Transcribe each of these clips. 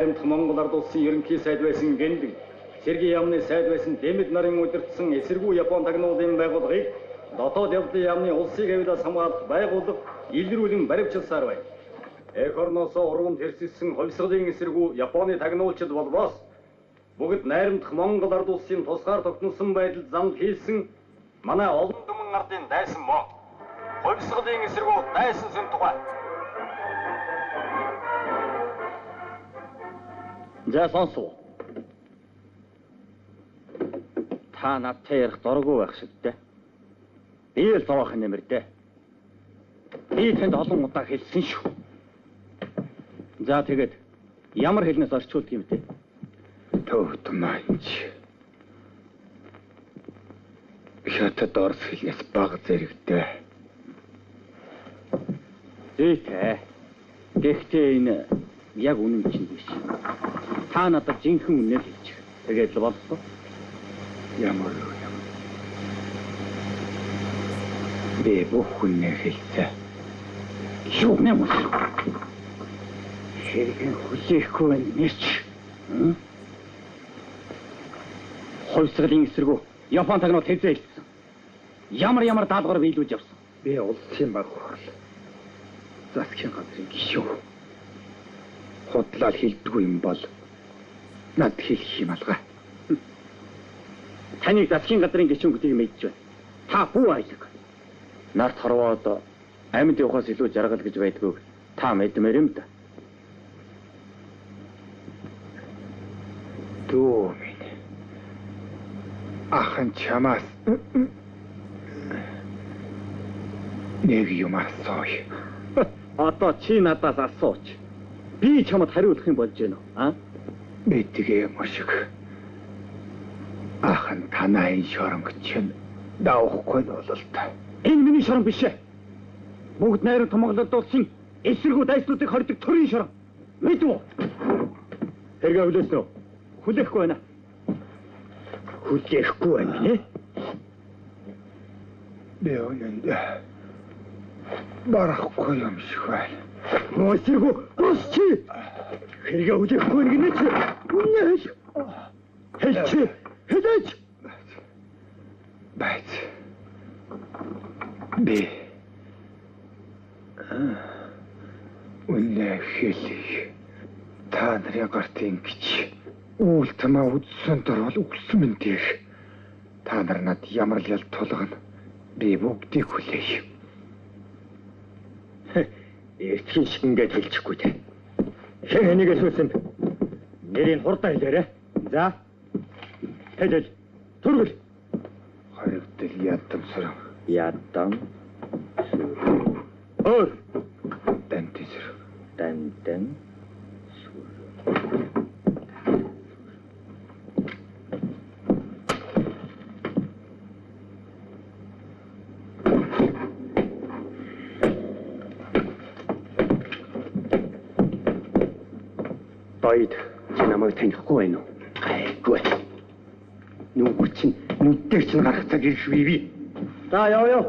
найрамдах Монгол Ард улсын ерөнхий сайд байсан Гэндэг, Сэргийн яамны сайд байсан Дэмэд нарын удирдсан эсэргүү Япон тагнуулын байгууллагыг дотоод явдлын яамны улсыг авилаас хамгаалах байгууллага илрүүлэн баривчилсаар байна. Эх орноосоо ургамд хэрсэлсэн хувьсгалын эсэргүү Японы тагнуулчид болбоос бүгд найрамдах Монгол Ард улсын тусгаар тогтносон байдалд зам хийсэн манай олон түмэн ардын дайсан мөн хувьсгалын эсэргүү дайсан сүм тухай. За сонсоо. Та надтай ярих дурггүй байх шиг дээ. Би л зовоохон нэмэр дээ. Би тэнд олон удаа хэлсэн шүү. За тэгээд ямар хэлнээс орчуулдаг юм бэ? Төвд манч. Хятад орс хэлнээс бага зэрэгтэй. Зүйтэй. Гэхдээ энэ яг үнэн чинь биш. Та надад жинхэнэ үнээр хэлчих. Тэгээд л болсон. Ямар юм. Би бүх үнээр хэлсэн. Юу нэмэр? Хэрхэн хүлээхгүй байна нэрч? Хувьсгалын эсэргүү Япон тагнууд хэзээ хэлсэн? Ямар даалгавар биелүүлж явсан? Би улсын баг хурал. Засгийн газрын гишүүн. Худлал хэлдэггүй юм бол над хэлэх юм алга. Таныг засгийн газрын гишүүн гэдгийг мэдж байна. Та бүү айлаг. Нарт хорвоод амьд явахаас илүү жаргал гэж байдгүй. Та мэдмээр юм да. Дөө минь. Ахан чамаас нэг юм асууя. Одоо чи надаас асууч. Би чамд хариулах юм болж байна уу? А? Мэдгээ юм шиг. Ахан танай шоронг чинь давахгүй нь бол та. Энэ миний шорон биш ээ. Бүгд найрамд Монголд улсын эсэргүү дайснуудыг хордог төрийн шорон. Мэдв үү? Тэргээ хүлээсэн үү? Хүлээхгүй байна. Хүлээхгүй байна нэ? Би өнөнд барахгүй юм шиг байна. Эсэргүү ус чи. Тэргээ хүлээхгүй гинэ чи. Үнэ. Хэлчих. Хэлээч. Байц. Би үнэ хэлий. Та нарын гарт ингэж үйл тамаа үдсэн дөрвөл үгсэн минь дээр. Та нар над ямар л ял тулгана. Би бүгдийг хүлээе. Эртхэн шиг ингэж хэлчихгүй те. Хэн энийг асуусан бэ? Нэрийг хурдан хэлээрэй. За. Хэлэл. Түргэл. Харигдл ядам сөрөг. Ядам. Өөр. Дантэн сөрөг. Дантэн. Баяд чи намайг танихгүй байна уу? Гайгүй. Нүг чинь нүдээр чинь гарах цаг ирэх бий. За яв.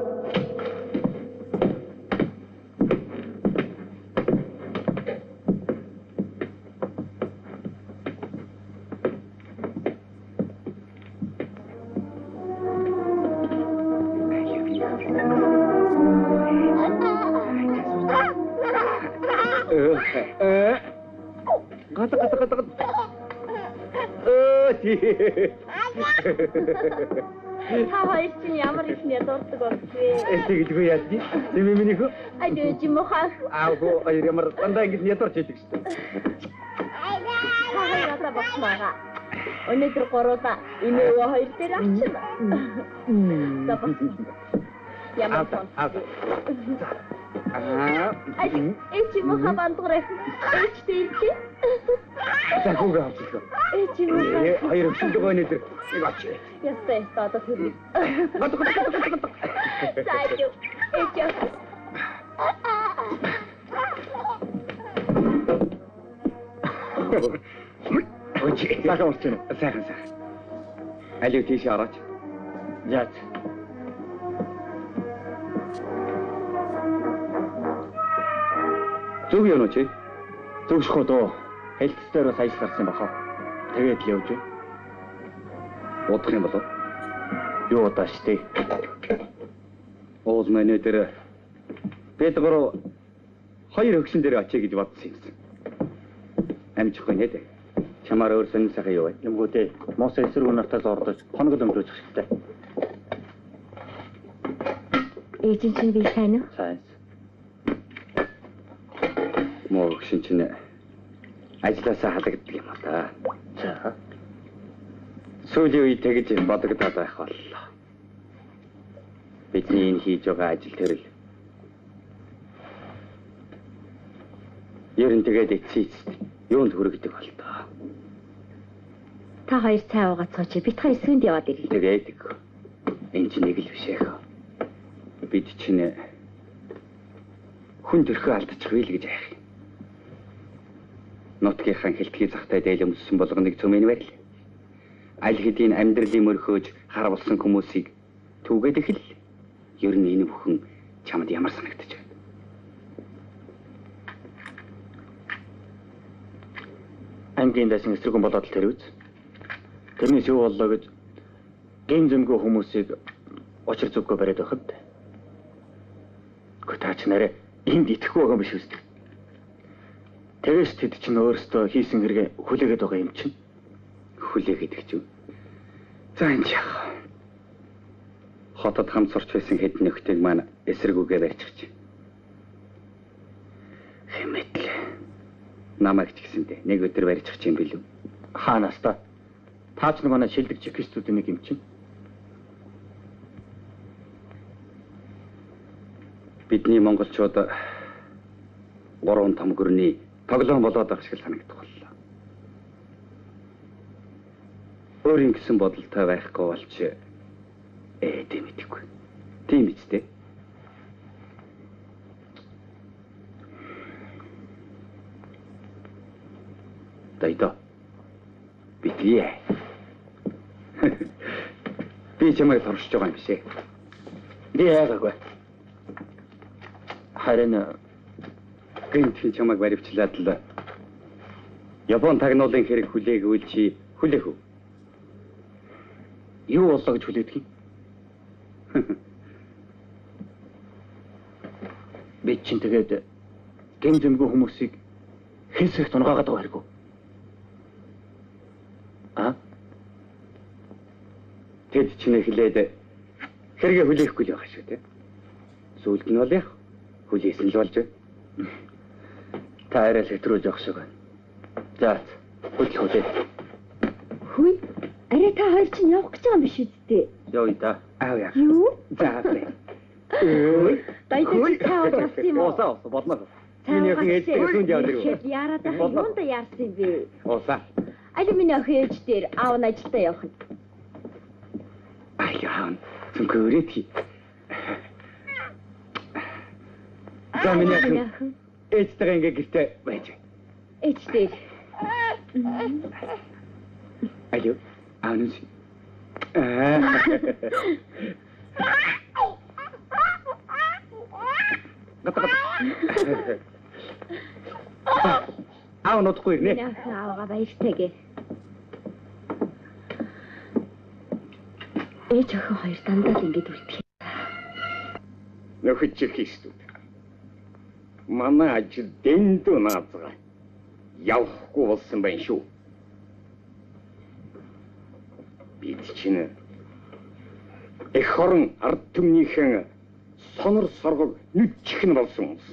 Та хоёр чинь ямар их ядуулдаг болчихвээ. Тэгдэггүй яа чи? Дэмэ минийх үү? Айдуу чи мохоо. Аагүй ямар дандаа ингэж ядуулж идэг шүү дээ. Та хоёр одоо багмаага. Өнөөдөр гурваа имээ хоёр дээр авчихна. За баг. Ямар сон. Эчи мохоо бандграх. Эч тийч. За гуйгаа авчихлаа. Эчи мохоо. Хоёр өчиг гоо нэтэр. Нэг ач. Ястай одоо хүрээ. Сайд. Эч. Ой, сайхан урчна. Сайхан. Алив тийш орооч. Яач. Зүг юм уу чи? Зүгших үү? Хэлтсээр бас ажил гарсан бахаа. Тэгээд л явж бай. Удах юм болов? Юу удаач тий. Уул манай дээр Петро хоёр хөгшин дээр очие гэж бодсон юм. Амжихгүй нэ дээ. Чамаар өөр сонир сайхан юу вэ? Юмгүй дээ. Мос эсрэг нартаас ордож хоног өмдрөөж хэрэгтэй. Ээжин чинь би сайн уу? Сайн. Муу хөгшин чинь ажлаасаа халагддаг юм аа. За. Сүүлийн үед тэгж бодогдоод байх боллоо. Бидний энэ хийж байгаа ажил төрөл. Ер нь тэгээд эцсийц юунд хүрэгдэг болтоо. Та хоёр цай уугаад цооч бид хоёр эсрэнд яваад ирье. Тэгээд энэ чинь нэг л биш ээ. Бид чинь хүн төрхөө алдчих вэ л гэж айх. Нутгийнхаа хилтгий захтай дээлэн өссөн болгоныг цөмийн байл. Аль хэдийн амьдралын мөрхөөж хар болсон хүмүүсийг түүгээд ихэл. Ер нь энэ бүхэн чамд ямар санагдаж байна? Ангийн дэсэн эсрэгэн болоод л тэр үз. Тэрнээс юу боллоо гэж гин зэмгүй хүмүүсийг очир зүггүй бариад байхад. Гэтаач нэрэ энд итгэхгүй байгаа юм биш үстэ. Тэгээс тэд чинь өөрсдөө хийсэн хэрэгээ хүлээгээд байгаа юм чинь. Хүлээгээд гэж юу? За энэ яах? Хотод хамт сурч байсан хэдэн нөхдөг маань эсрэгүүгээ барьчихж. Хэмэтэл намайг ч гэсэндээ нэг өдөр барьчих юм билүү? Хаанаас та? Та ч нэг манай шилдэг чекистүүдийн нэг юм чинь. Бидний монголчууд 3 том гүрний тоглоом болоод байх шиг санагдах боллоо. Өөрийн гэсэн бодолтой байхгүй болч тийм мэдэхгүй. Тийм биз дээ. Дайдо. Битгий. Би чамайг торшиж байгаа юм биш ээ. Би яагаад харин гэнт чамайг баривчлаад л Япон тагнуулын хэрэг хүлээгүүл чи хүлээх үү? Юу боллоо гэж хүлээдэг юм? Би чинь тэгээд гэн зэмгүй хүмүүсийг хэсэг тунгаагаад байгаа хэрэггүй. Тэд чинь эхлээд хэрэгээ хүлээхгүй л байгаа шүү дээ. Сүүлд нь бол яг хүлээсэн л болж байна. Та арай л хэтрүүлж явах шиг байна. За, хүлээ. Хүй, арай та хоёр чинь явах гэж байгаа юм биш үү? Явъя да. Яа. Юу? За, бай. Дайдаж таа болсон юм уу? Осоо, болно. Миний охин ээжтэй сүнд явдаг уу? Хэд яраад байх юунда яарсан юм бэ? Осоо. Али миний охин ээж дээр аав нь ажилдаа явах нь. Аяан, зүгээрээ. За миний охин ээжтэйгээ ингээ гэртээ байж. Ээжтэй. Алё, аанус. Аав нутгүй нэ. Аавга баяртайгээ. Ээж охин хоёр дандаа л ингэж үлдэх. Нөхөд чих хийстүүд. Манай ажил дэндүү наазгаа. Явахгүй болсон байна шүү. Бид чинь эх хорон ард түмнийхэн сонор соргог нүдчих нь болсон хүмүүс.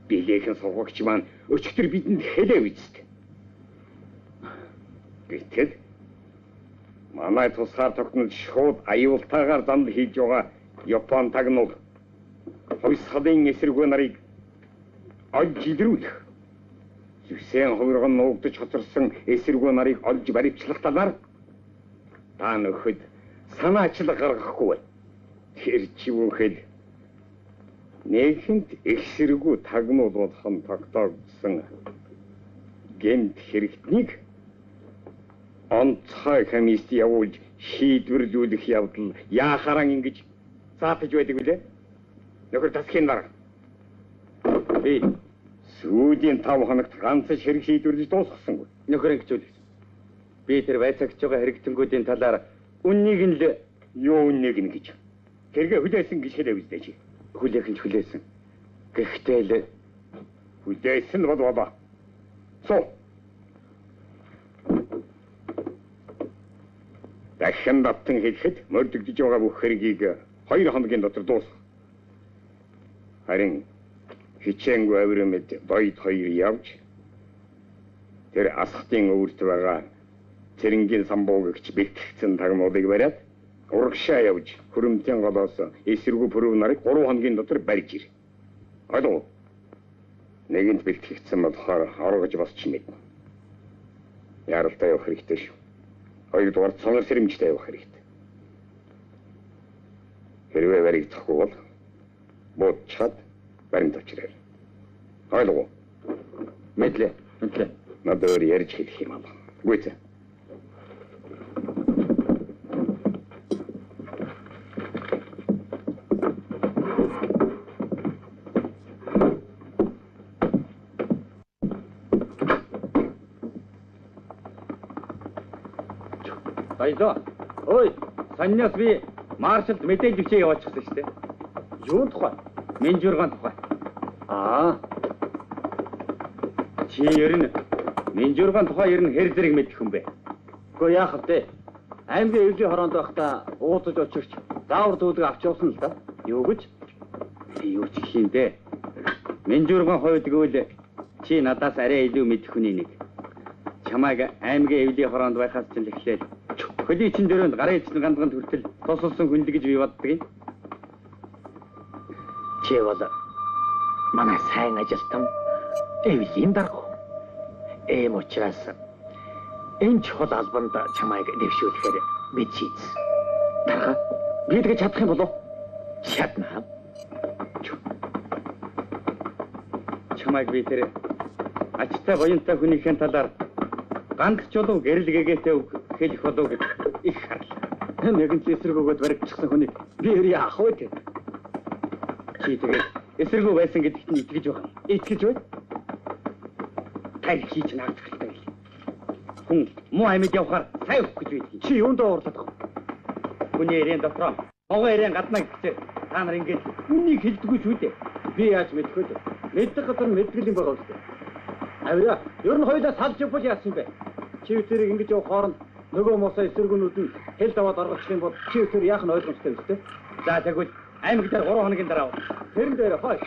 Билээхэн сургагч маань өчигдөр бидэнд хэлээ үзтээ. Гэтэл манай тусгаар тогтнол шууд аюултайгаар занд хийж байгаа Япон тагнуул хойс хадын эсрэггүй нарыг олж илрүүлэх. Зүсэн хувирган нуугдаж хоцорсон эсрэггүй нарыг олж баривчлах талаар та нөхөд санаачлаг гаргахгүй. Тэр чивүүхэд нэгэнт эсрэггүй тагнуулуудхан тогтоогдсон гэмт хэрэгтнийг онцгой комиссд явуулж шийдвэрлүүлэх явдал яахаараа ингэж заатаж байдаг үлээ. Нөхөр тасхийн дараа би Сүүлийн 5 хоногт ганц хэрэг шийдвэрлэж дуусгасангүй. Нөхөр ингэжүүл. Би тэр байцаагч байгаа хэрэгтэнгүүдийн талаар үннийг нь л юу үннийг нь гэж. Тэргээ хүлээсэн гişгэл үздэй чи. Хүлээх нь хүлээсэн. Гэхдээ л хүлээсэн бол болоо. Суу. Дахин давтан хэлэхэд мордөгдөж байгаа бүх хэргийг 2 хоногийн дотор дуусгах. Харин хичээнгүй авирмэд боёд 2 явж тэр асхтын өвөрт байгаа цэрэнгийн самбуугч бэлтгэгдсэн тагнуудыг бариад урагшаа явж хөрөмтийн голоос эсэргүү пүрэв нарыг 3 хоногийн дотор барьж ир. Ойлгов? Нэгэнд бэлтгэгдсэн болохоор оргож босч мэднэ. Яралтай явах хэрэгтэй шүү. Хоёрдугаар цонор сэрэмжтэй явах хэрэгтэй. Хэрвээ баригдахгүй бол буутчаад баримт очроо. Ойлгов? мэдлээ. Надад өөр ярьж хэлэх юм аа. Гүйцээ. Баялаа. Ой, саньяас би маршалд мэдээлэл өчөө яваачихсан шүү дээ. Юун тухай? Менжургаан тухай. Чи ер нь Менжургаан тухай ер нь хэр зэрэг мэдэх юм бэ? Гэхдээ яах вэ? Аймгийн эвлийн хороонд байхдаа ууцаж очирч заавар дүүлэг авч явсан л да. Юу гэж? Юу ч гэх юм бэ? Менжургаан хувьд гэвэл чи надаас арай илүү мэдэх хүний нэг. Чамайг аймгийн эвлийн хороонд байхаас ч эхлээл хөлийн чин дөрөнд гарын эзэн гандган хүртэл тусалсан хүн л гэж би боддог юм. Чи бол манай сайн ажилтан эвлийн дарга. Эм учраас энэ чухал албанд чамайг дэвшүүлэхээр бид шийдсэн. Дарга би тэгж чадах юм болов? Чадна. Чамайг би тэр ачтай буянтай хүнийхэн талаар ганц чулуу гэрэл гэгээтэй хэлэх болов гэж их харлаа. Нэгэн ч эсрэг өгөөд баригдчихсан хүнийг би яах вэ? Чи тэгээд эсрэгүү байсан гэдэгт нь итгэж байгаа. Итгэж бай. Тарих хийж наадах хэрэгтэй байл. Хүн муу амьд явахаар сайн өгөх гэж байдаг. Чи юунд уурлах вэ? Хүний ирэн дотроо могоо ирэн гаднаа гэхээ та нар ингэж үнийг хэлдэггүй шүү дээ. Би яаж мэдэх вэ? Мэддэг газар мэдгэл юм байгаа үстэй. Авира, ер нь хоёулаа салж явбал яасан юм бэ? Чи тэрийг ингэж явах хооронд нөгөө мосоо эсэргүүнүүд нь хэл даваад оргочих юм бол чи тэр яах нь ойлгомжтой үстэй. За тэгвэл аймаг дээр 3 хоногийн дараа тэрэн дээр хойш.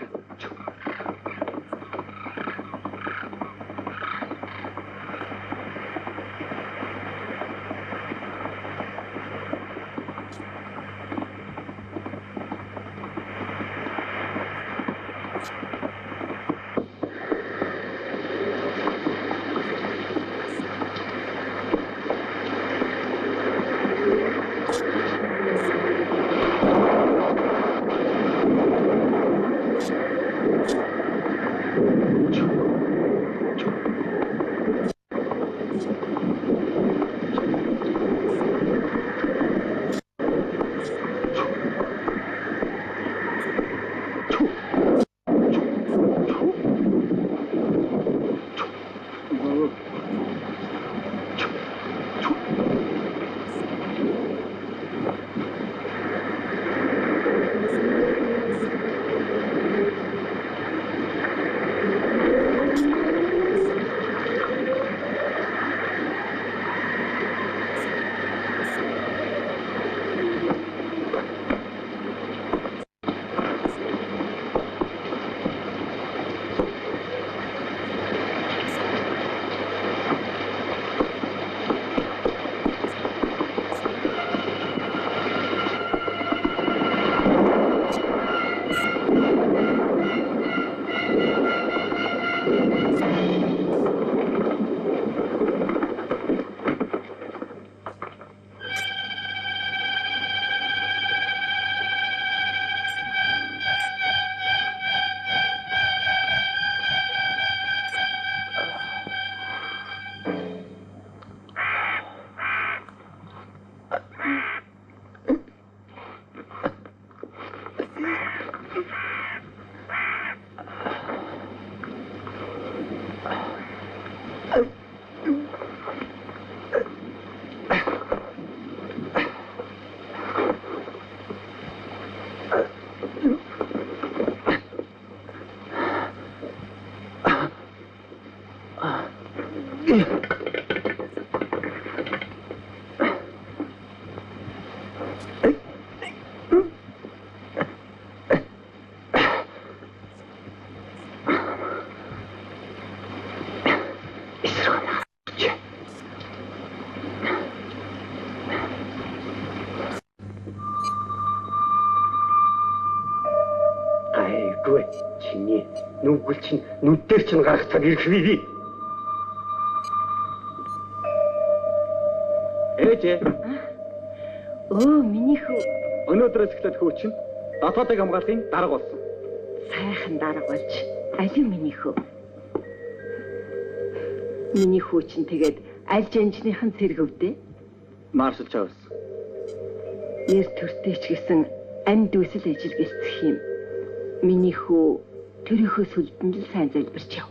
Нүгэл чинь нүдээр чинь гарах цаг ирэх бий. Ээжээ. Өө, миний хүү. Өнөөдрөөс эхлээд хүү чинь дотоодын хамгааллын дарга болсон. Сайхан дарга болж. Алив миний хүү. Миний хүү чинь тэгээд аль жанжныхан цэргөвдөө? Маршал Чавс. Нэр төртэй ч гэсэн ам дүүсэл ажил гэлцэх юм. Миний хүү тэрийнхөө сүлдэнд л сайн залбирч яв.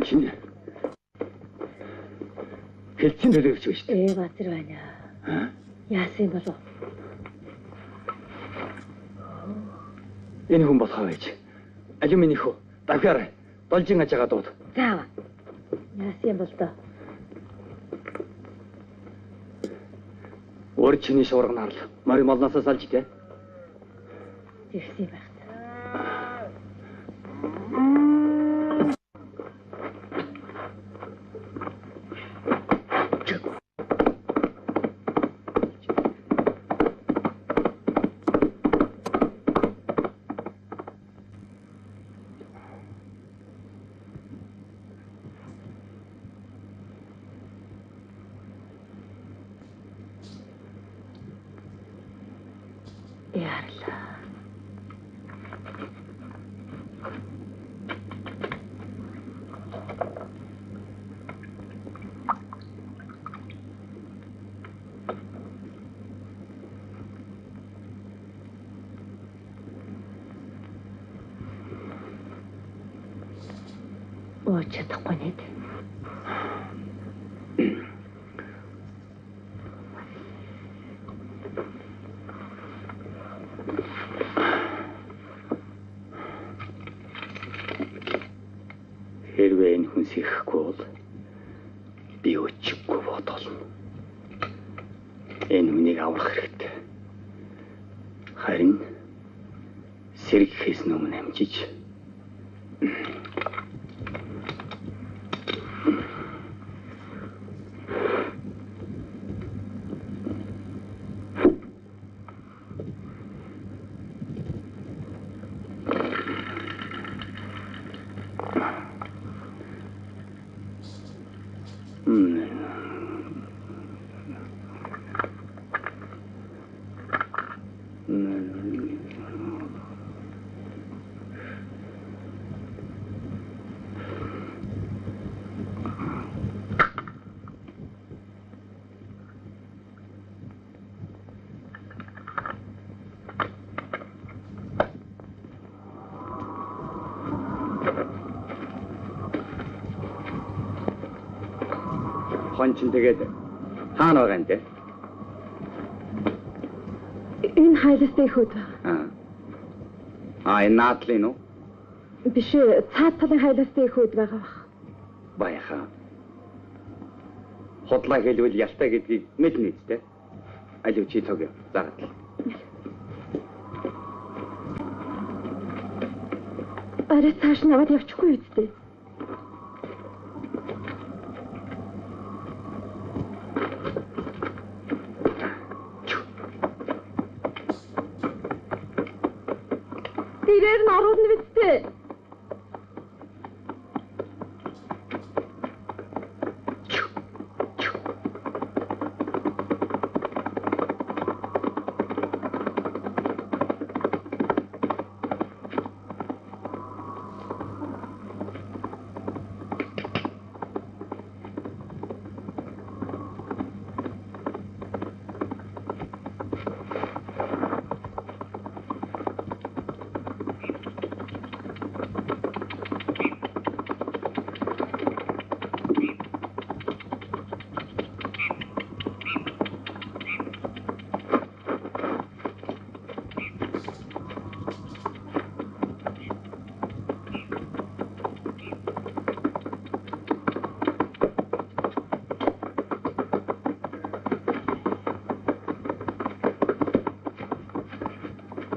Чинь хэлцэн төлөвч биш. Баатар байна. Яасан болов? Энэ хүн болохоо байж. Алюминий хөө. Дахиад должин ажгаа дууд. Заава. Яасан бол доо. Өөр чиний шуурганаар л морь молноосоо салж дээ. Тэгсэн байх. Чадахгүй нэ. Хэрвээ энэ хүн сэхэхгүй бол Би өчиггүй бодолно. Энэ хүнийг аврах хэрэгтэй. Харин сэргэхээс өмнө амжиж хон тэгээд хаана байгаа юм те? Энэ хайластай хүүд. Энэ наадлын уу? Биш, цаад талын хайластай хүүд байгаа бах. Баяхаа. Хотлоо хэлвэл ялтай гэдгийг мэднэ үстэй. Алив чи цог. Заагаад. Арай цааш наваад явчихгүй үстэй. Тэрээр нь орно үстэй.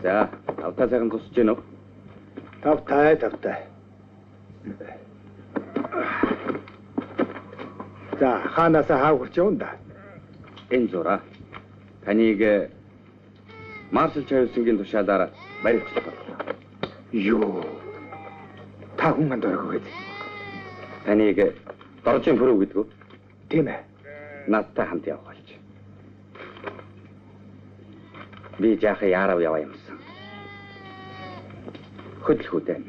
За, тавтай сайхан тусч гин үү? Тавтай. За, хаанасаа хаагурч явна да. Энэ зураа. Таныг Маршал Чавсингийн тушаалаар баригчлах байна. Юу. Та хүн манд оргоо гэж. Таныг доржин пүрүү гэдэг үү? Тийм ээ. Надтай хамт явах болж. Би жаахан яарав яваа юмсан. Хөдөлгөөтэй.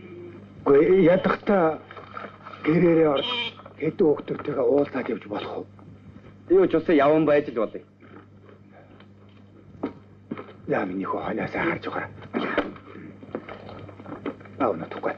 Гүй ядахта гэрээрээ орж хэдэн хүүхдүүдтэйгээ уулзаад явж болох уу? Юу ч усаа яван байж л болъё. За миний хөө ханасаа харж байгаа. Аунатгүй.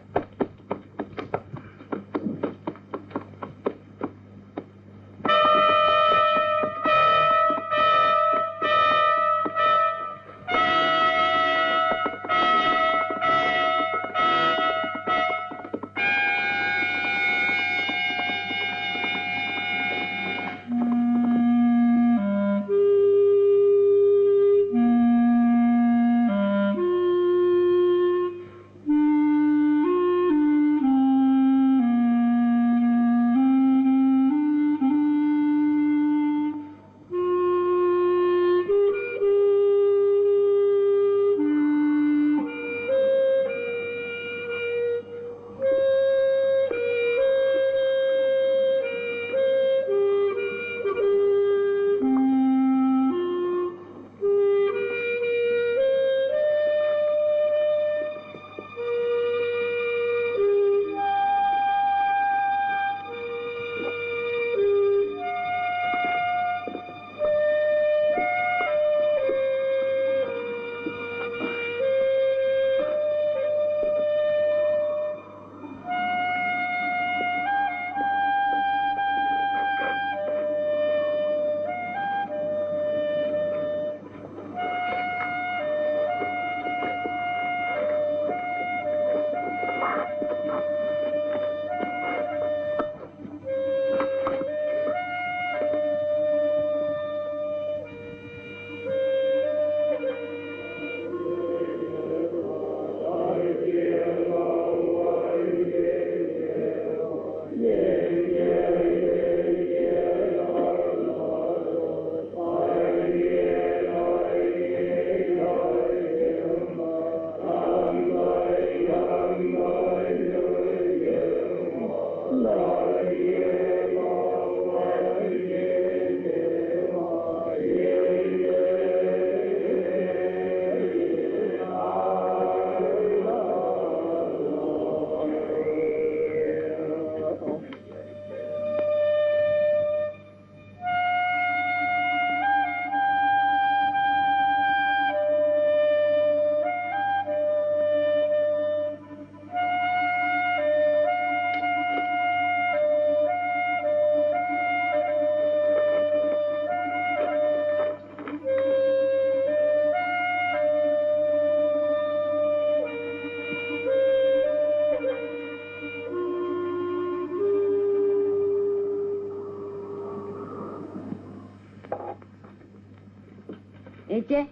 Ээжээ,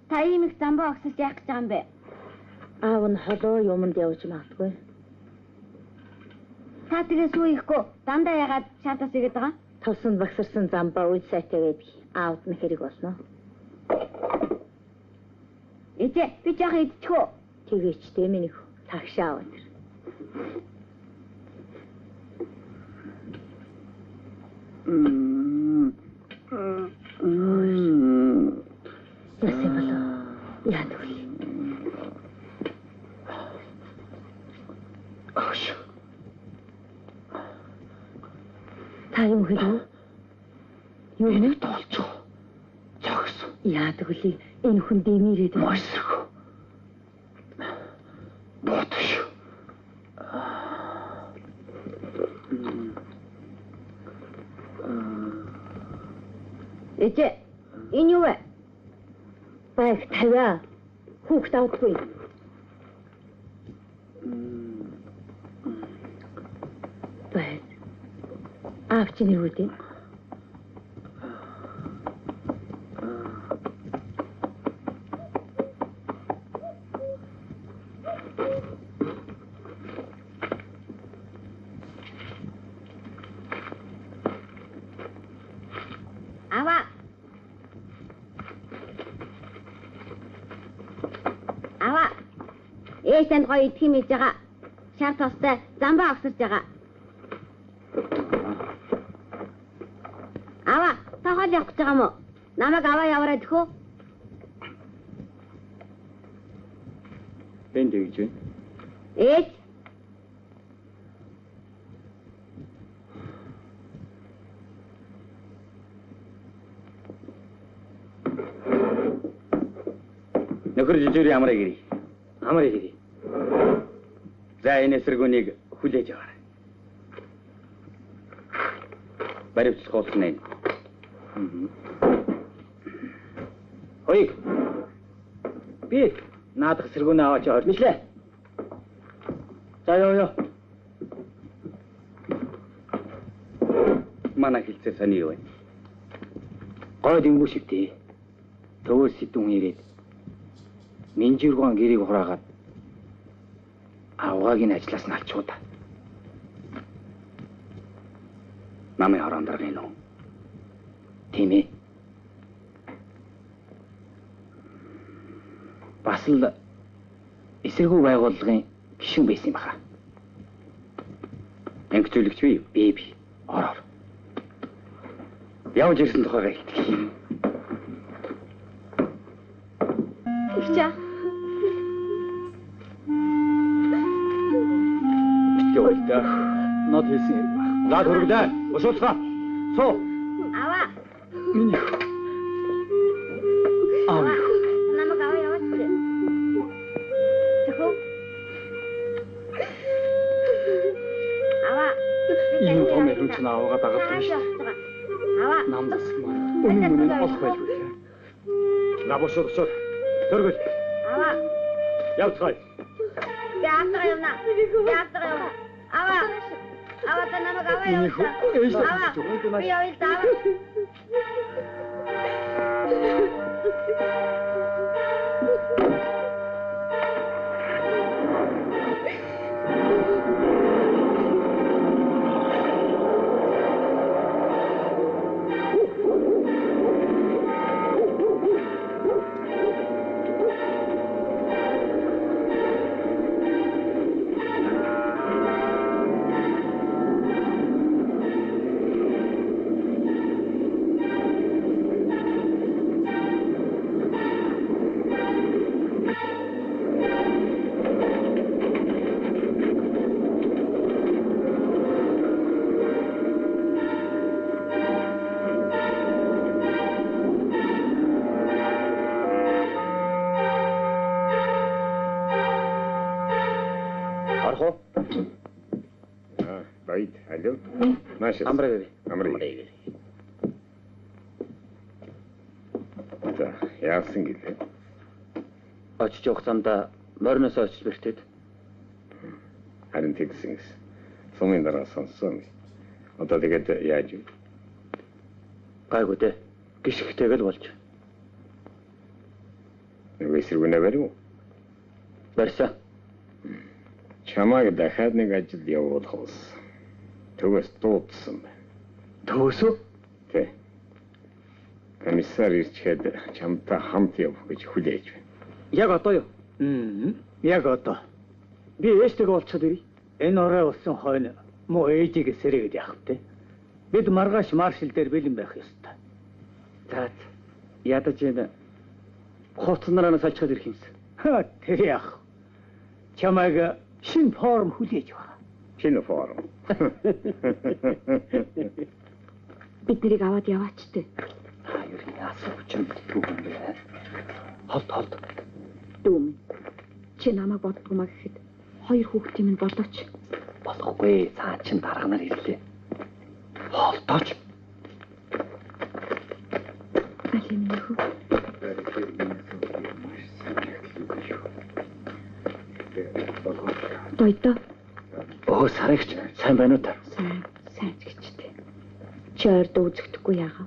та ийм их замбаа огсож яах гэж байгаа юм бэ? Аав нь холоо юмд явж магадгүй. Та тэгээ сүү ихгүй дандаа ягаад шаардас игээд байгаа? Тулсан багсарсан замбаа үйл сайтай байдаг. Аавд нь хэрэг болно. Ээжээ, би жаахан идчихв. Тэгээч дээ минь их цагшаа аваад. Яадаг вэ? Та юу хэлв? Юу нэг тоолцоо. Загс. Яадаг вэ? Энэ хүн дэмийрээд мосрох. Ботш. Эцэг, энэ юу вэ? Байх тавиа. Хүүхд авахгүй. Бай. Авч нэр үгүй. Ээжтэнд гоё идэх юм ийж байгаа. Шар тостой замбаа огсож байгаа. Аваа, та хоол явах гэж байгаа юм уу? Намайг аваа яваарай дөхөө. Бэн тэгж байна. Ээж. Нөхөр жижиг ямараа гэрий. Амараа гэрий. За энэ эсэргүүнийг хүлээж аваарай. Баривч хоолснаа. Хойг. Би наадах эсэргүүнээ аваач орнишлээ. За ёо. Манай хэлцээ сони юу вэ? Гой дэмгүй шигтэй. Төвөөс сэтүүн ирээд Минжиргон гэрийг хураагаад авгагийн ажлаас нь алчуу та. Намайг харан даргын уу? Тийм ээ. Бас л эсэргүү байгууллагын гишүүн байсан юм баха. Ангижуулагч би ороор. Явж ирсэн тухайгаа хэлдэг. Ихчаа. Битгийгтэй. Нот хийсэн юм байна. За төргөлөө. Өшөөцгаа. Суу. Аваа. Миний. Аваа. Намайг аваа яваач. Тэхүү. Аваа. Энэ том эрүүч наавга дагаад байна. Аваа. Намдас маа. Үнэн болох байлгүй. Набошоо. Төргөл. Аваа. Явцгаая. Яатар юм. Аваа. Аваа та намайг аваа явууч. Аваа. Би явъя та. Баяд алуу. Маш Амраа. За, яасан гэлээ. Очиж явах замдаа морноос очиж бэртээд. Харин тэгсэн. Сумын дараа сонссон. Одоо тэгээд яаж вэ? Гайгүй дээ. Гიშгтэйгэл болж. Эсэргүүнээ барив уу? Барьсан. Чамайг дахиад нэг ажил явуулах болсон. Төгөөс дуудсан байна. Төөсөө? Тэ. Комиссар ирчээд чамтай хамт явах гэж хүлээж байна. Яг одоо юу? Яг одоо. Би ээжтэйгээ болчиход ирье. Энэ орой болсон хойно муу ээжийг сэргээд явах те. Бид маргааш маршал дээр бэлэн байх ёстой. За. Ядаж энэ хувцснараас салчаад ирэх юмсан. Тэр яах. Чамайг шинэ форм хүлээж байгаа. Шинэ форм. Бид нэрийг аваад яваач те. Юу яасан хүчин түүхэн бэ? Холд. Дүүм. Чи намайг боддгоо маа гэхэд хоёр хүүхдийн минь болооч. Болохгүй. Цаа чин дарга нар ирлээ. Холдооч. Алин нөхөө. Дойдоо. Оо сарагч сайн байна уу та? Сайн ч гэжтэй. Чи ойрд үзэгдэхгүй яагаа?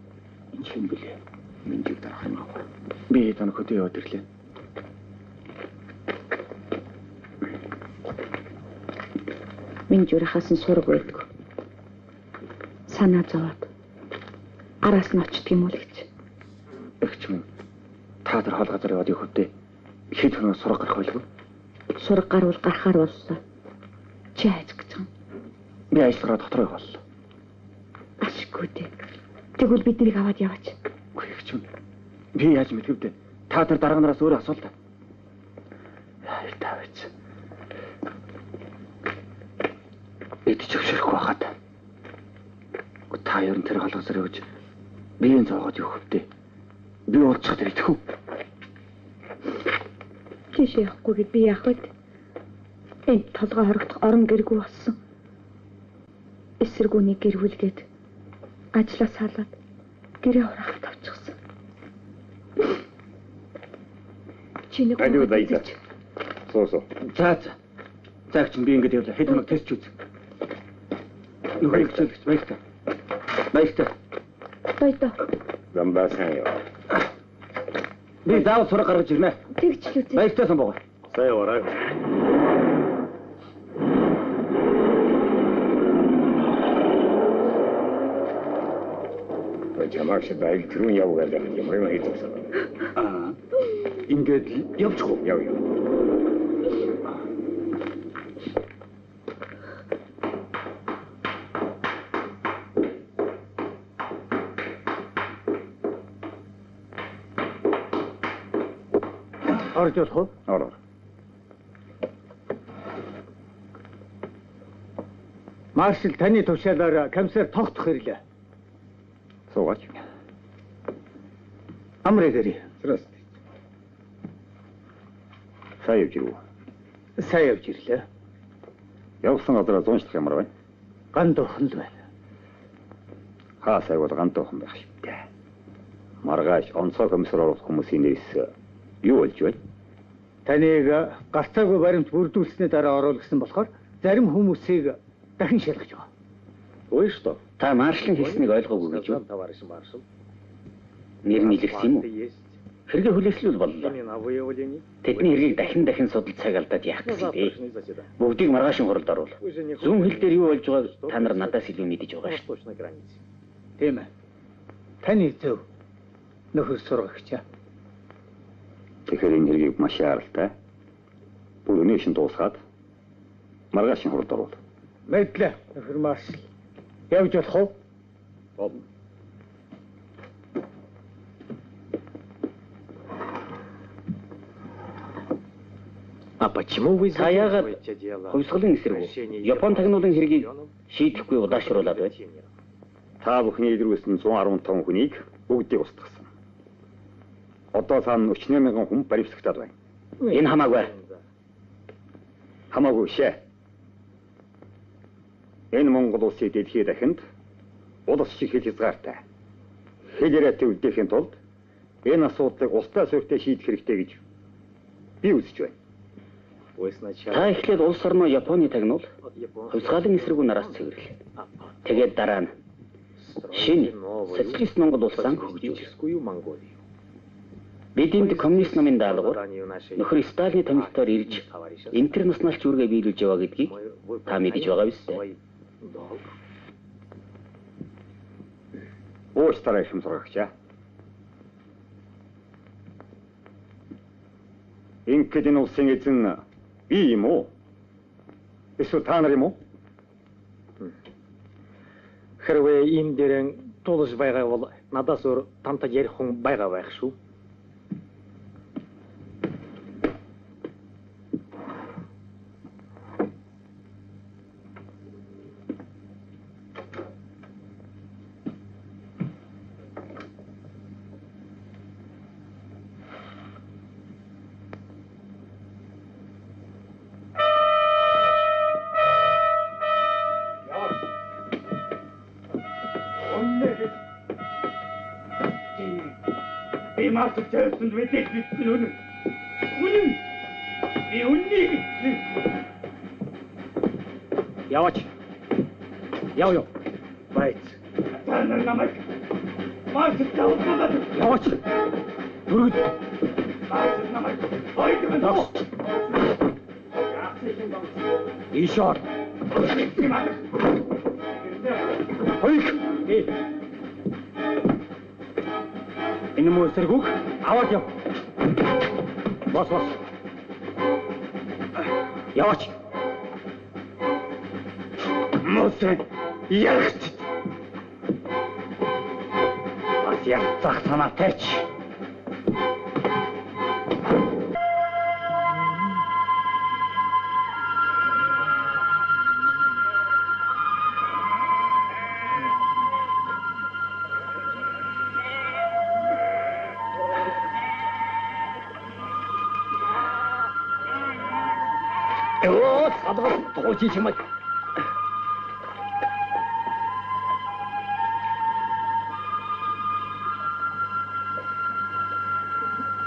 Энэ чинь билээ. Минжиг дарах юм аа. Би тань хөдөө яваад ирлээ. Минь юрахаас нь сураг байдаг. Санаа зовоод араас нь очдөг юм уу л гэж. Эгч минь та нар хоол газар яваад ихэвтэй хэд хоног сураг гарах байлгүй? Сураг гарвал гарахаар боллоо. Чи хайж гэж юм. Би ажиллагаа дотроо боллоо. Ашиггүй дээ. Тэгвэл бид нарыг аваад яваач. Үгүй эгч минь. Би яаж мэдв дээ? Та нар дарга нараас өөрөө асуул та. Яа тавьж. Эдж өгшөхгүй байхад. Та ер нь тэр хоол газар явж биеийн зоогоод ихэвтэй. Би уулзах дээр идэв. Тийш явахгүй гэд би яах вэ? Энд толгой хорогдох орон гэргүй болсон. Эсэргүүнийг гэрвүүлгээд ажлаас салаад гэрээ хураахад авчихсан. Чиний Алуу дайзаа. Соо. За. Заагч би ингэж явлаа. Хэд хоног тест үзье. Нүхийг чөлгч баяртай. Дойдоо. Замдаа сайн яа. Би заавал сураг гаргаж ирнэ. Тэгч л үзье. Баяртай сан богоо. Сайн яваарай. Чамаач байг түрүүн явгаад юм хийчихсэн. Ингээд л явчих уу? Яв. Орж болох уу? Ороо. Маршал таны тушаалаар комиссар тогтох ирлээ. Суугач. Амрыг ирээ. Здравствуйте. Сайн явж ирв. Сайн явж ирлээ. Явсан газараа зуншлах ямар байна? Ган дуухан л байна. Хаа сайвал ган дуухан байх шүү дээ. Маргааш онцгой комиссар оруулах хүмүүсийн нэрс юу болж байна? Таныг гарцаагүй баримт бүрдүүлснээр дараа оруулсан болохоор зарим хүмүүсийг дахин шалгаж байгаа. Ой шүү. Та маршлын хэлснийг ойлгоогүй гэж юу? Нэр нэлгсэн юм уу? Хэрэг хүлээслүүл боллоо. Тэдний хэргийг дахин судалж цагаалдаад яах гэсэн бэ? Бүгдийг маргаашин хуралд оруул. Зүүн хил дээр юу болж байгааг та нар надаас илүү мэдэж байгаа шүү. Тийм ээ. Таны зөв нөхөр сургагч. Тэгэхээр энэ хэргийг маш яралтай. Бүр өнөө шин дуусгаад маргаашин хуралд оруул. Мэдлээ. Нөхөр маршал. Явж болох уу? Болно. А почему вы заяагаад хувьсгалын эсрэг Япон тагнуулын хэргийг шийдэхгүй удаашруулад байна? Та бүхний илрүүлсэн 115 хүнийг бүгдийг устгасан. Одоо цаана 48,000 хүн баримтлагтаад байна. Энэ хамаагүй. Хамаагүй шээ. Энэ Монгол улсыг дэлхийн дахинд улс шиг хэл хязгаартай хэлээрээ төвлөхийн тулд энэ асуудлыг улстай суурьтай шийдэх хэрэгтэй гэж би үзэж байна. Та эхлээд улс орноо Японы тагнуул хувьсгалын эсрэг нараас цэвэрлээ. Тэгээд дараа нь шинэ социалист Монгол улсаа хөгжүүл. Бид энд коммунист намын даалгавар нөхөр Сталины томилтоор ирж интернационал зүргээ биелүүлж яваа гэдгийг та мэдэж байгаа биз дээ. Уучлаарай шимсрагчаа. Ингээд энэ улсын эзэн би юм уу? Эсвэл та нар юм уу? Хэрвээ ийм дэрэн тулж байгаа бол надаас өөр тантай ярих хүн байгаа байх шүү. Зөөсөнд мэдээж бичсэн үнэн. Үнэн. Би үннийг бичсэн. Яваач. Яв. Байц. Танаа намайг. Маш тавтаад. Яваач. Дөрөв. Маш намайг. Ойдгон тоо. Ишор. Хойк. Энэ муу эсэргүүг аваад яв. Бос. Яваач. Мосе ярахт. Бас ярцах санаатайч. Чи чимээ.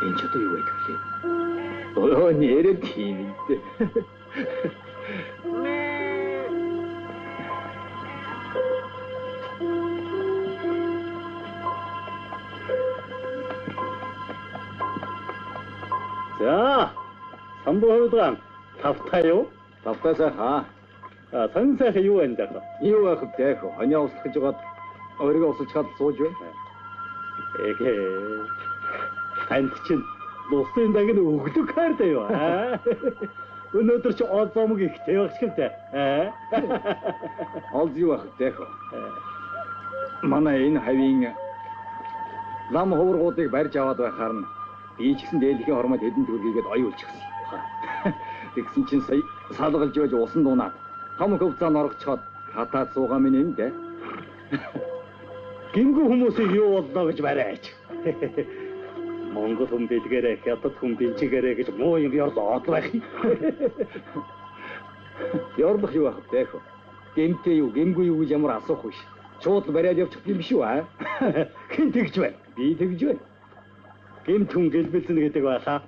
Энэ ч одоо юу байдаг вэ? Нэрээ тийм дээ. За, самбоудган тавтай юу? Тавтай сайхан. Сан сайхан юу байна даа? Юу байх вэ? Хоны услах гэж байгаад өөрийгөө усалж хад сууж байна. Эгэ. Танд чинь улсын даг нь өглөг хайртай юу? Өнөөдөр чи оозомог их тавигчтай. Олз юу байх вэ? Манай энэ хавийн лам хувргуудыг барьж аваад байхаар нь би ч гэсэн дээлхийн хормод хэдэн төгрөгийг оюулчихсан. Тэгсэн чинь сая салгалж явж усан дуунаад том хөвцөн оргочход хатаад суугаа минь юм дээ. Гингүү хүмүүсийг юу боллоо гэж барайч. Монгол хүн бэлгэрээ, хятад хүн бинчгэрээ гэж муу юм ёрлоо байх. Ёрлох юу байх вэ? Гэмтэй юу, гэмгүй юу гэж ямар асуух вэ? Шууд бариад явчих юм биш үү аа? Хэн тэгж байна? Би тэгж байна. Гэмт хүн гэлбэлсэн гэдэг байхаа.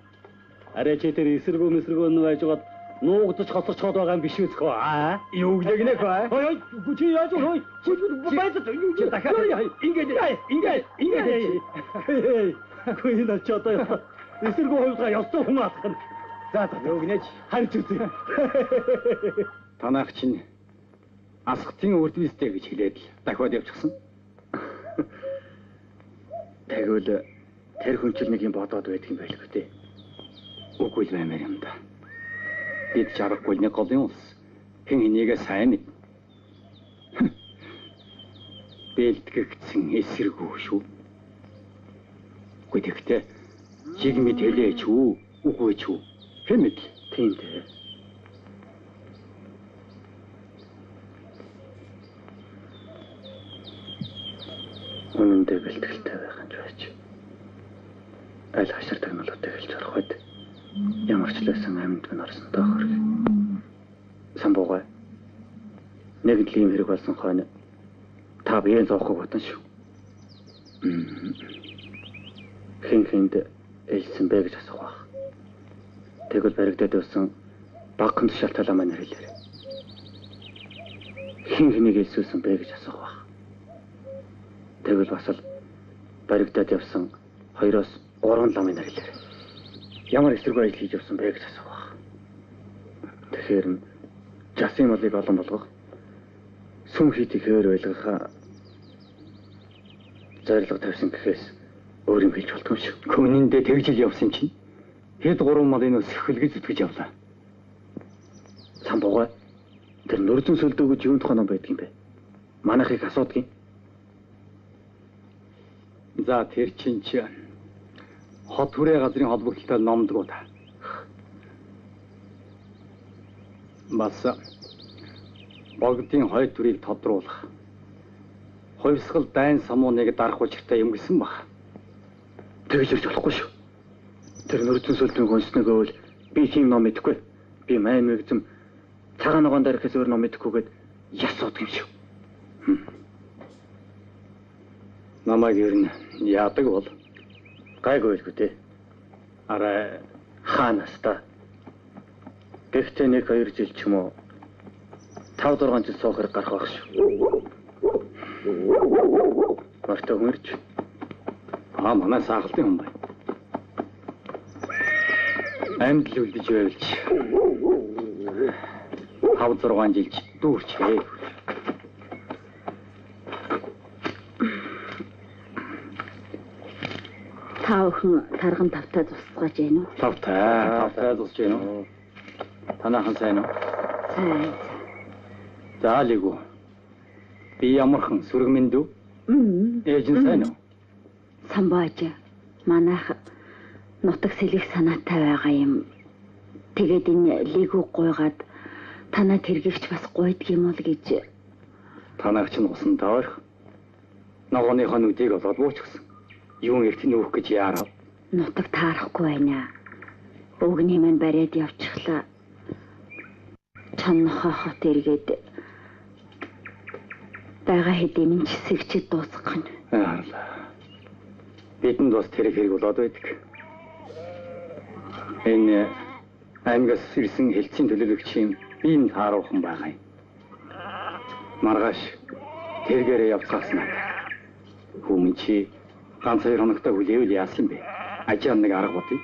Арай чи тэр эсэргүүн байжгаад нуугдаж хоцорчод байгаа юм биш үү зөхөө аа? Юу гэдэг нэ хөө? Ой, чи яаж вэ? Чи байцаа юу чи дахиад ингээд. Хөөе на ч одоо эсэргүүн хувьдаа ёстой хүн атах нь. За юу гинэж харж үзье. Танах чинь асхтын үрдвэстэй гэж хэлээд л дахиад явчихсан. Тэгвэл тэр хүн ч нэг юм бодоод байдаг юм байх үү? Үгүй л баймаар юм да. Бид чарахгүй нэг голын улс. Хэн энийгээ сайн нэг. Бэлтгэгдсэн эсэргүү шүү. Гэхдээ чиг мэд хэлээч үү? Үгүй ч үү? Хэн мэд? Тийм дээ. Үнэндээ бэлтгэлтэй байх юм ч байж. Аль хашир тагналуудыг хэлж орох байд. Ямар ч лсэн амьд минь орсон доо хөрг. Самбуугай. Нэг л ийм хэрэг болсон хойно та биеийн зоохгүй батан шүү. Хэн хэнд ээлсэн бэ гэж асуух байх. Тэгвэл баригдаад байсан багхан тушаалталаа маань хэлээрэй. Хэн хэнийг ээлсүүлсэн бэ гэж асуух байх. Тэгвэл бас л баригдаад явсан 2-оос 3 ламын хэлээрэй. Ямар эсрэг ажил хийж явсан бэ гэж асуух байх. Тэгэхээр жасын малыг олон болгох, сүм хийдийг өөр ойлгох зорилго тавьсан гэхээс өөр юм хэлж болтгүй шүү. Күнэндээ тэгж ил явсан чинь хэд 3 малын ус хөлгөж зүтгэж явлаа. Самбууга тэр нөрзөн сөлдөөгөж юунд хоноо байдгийн бэ? Манайхыг асуудгийн. За тэр чинь хот хүрээ газрын холбогдлолтой номдгоо та. Бас богдын хой төрийг тодруулах. Хувьсгал дайн самууныг дарах учиртай юм гэсэн баг. Тэгж ирж болохгүй шүү. Тэр нөрзөн сөлдөөг унснагөө бол би тийм ном мэдэхгүй. Би майн мэгзэм цагаан ногоон дарахээс өөр ном мэдэхгүйгээд ясууд юм шүү. Намайг ер нь яадаг бол гайгүй л дээ. Арай хаанаас та. Гэхдээ 1-2 жил ч юм уу 5-6 жил суух хэрэг гарах байх шүү. Мартаа мөрч. Манай сахалтын хүн байна. Амьд л үлдэж байвалч 5-6 жилч дүүрчээ. Та өхөн тарган тавтаа зусгаж гэнэ үү? Тавтаа зусж гэнэ үү? Танаахан сайн уу? Сайн. Заалигу. Би ямархан сүргэмэнд үү? Ээж нь сайн уу? Самбааж. Манайх нутаг сэлэх санаатай байгаа юм. Тэгээд энэ лигүү гуйгаад танаа тэргийгч бас гуйдаг юм уу гэж. Танаа чинь усан таарах. Ногооныхоо нүдийг олоод буучихсан. Юун эрт нүүх гэж яарав? Нутаг таарахгүй байна. Өвгний мань бариад явчихлаа. Чаннахаа хот эргээд байгаа хэдийн минь чисэгчд дуусгах нь. Бидэнд бас тэр хэрэг болоод байдаг. Энэ аймгаас ирсэн хэлтсийн төлөөлөгчийн биеийн тааруулхан байгаа юм. Маргааш тэргээрээ явцгаасан надад. Хүмүн чи ганц 2 хоногтой хүлээвэл яасан бэ? Ажаа нэг арга бодъё.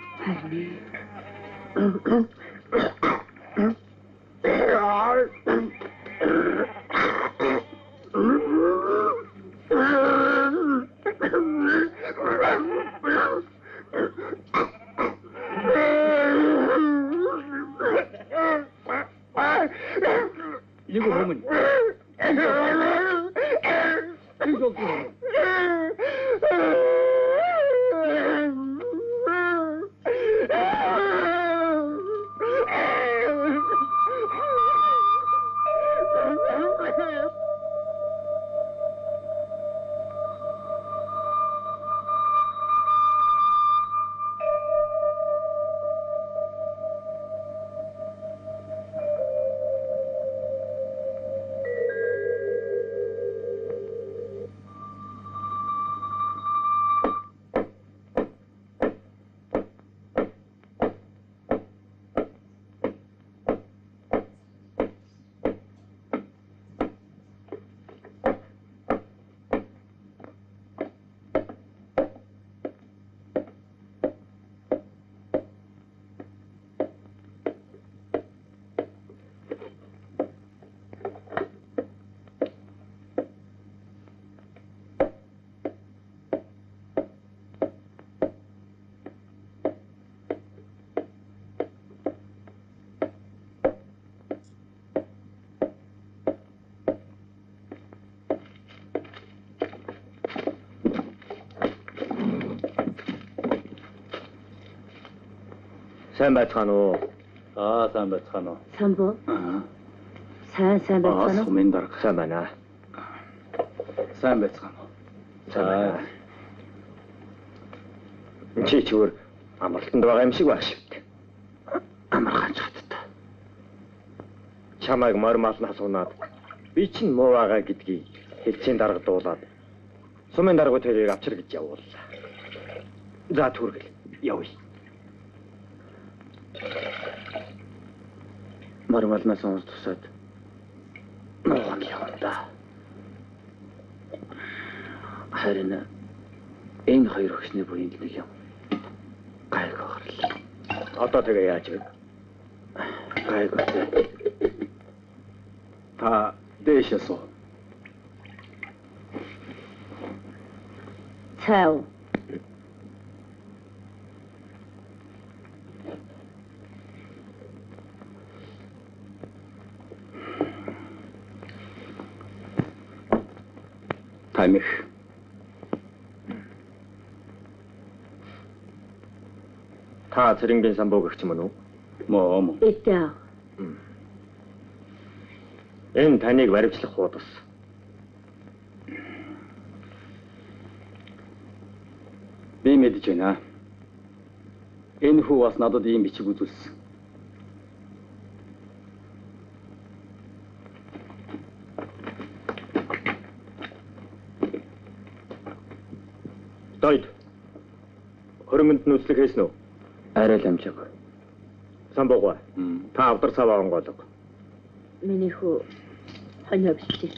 Лигу хэмэн. Сайн байцгаана уу? Сайн байцгаана уу? Самбуу. Сайн байцгаана уу? Сумын дарга Сайн байна. сайн байцгаана уу? За. Чи чигээр амралтанд байгаа юм шиг байна шүү. Амархан чаттай. Чамайг морь малнаас унаад Би чинь муу байгаа гэдгийг хэлцийн дарга дуулаад сумын дарга тэрийг авчир гэж явууллаа. За түргэл явъя. Мармалнаас онц тусаад ногоон явандаа. Харин энэ хоёр хөшний буйнд нэг юм гайг орлоо. Одоо тэгээ яаж вэ? Гайгтай. Та дээшээс уу. Цаав. Таймих. Та цэрэнгийн самбуугч мөн үү? Мөн. Этэ. Энэ таныг баримтлах хуудас. Би мэдэж байна. Энэ хүү бас надад ийм бичиг үзүүлсэн. Дойд. Хөрөнгөнд нь үслэг хийсэн үү? Арай л амжиг. Самбууга. Та авдар саваа онгоолго. Миний хүү хоньоо бичиж.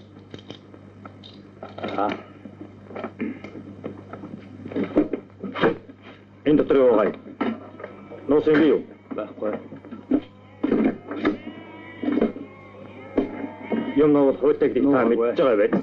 Энэ дотор юу гай? Нуусан юу? Байхгүй. Юм нөө хойдог dik та мэдж байгаа байд.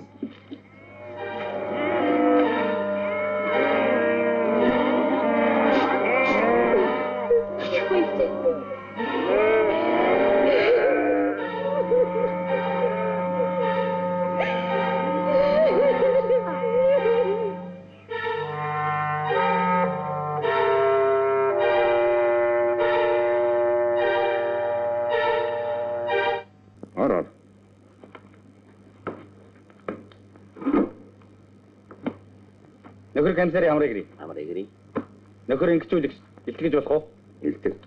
Нөхөр комиссарын амрыг ирээ. Амрыг ирээ. Нөхөр ингэжүүлэгч илтгэж болох уу? Илтгэл.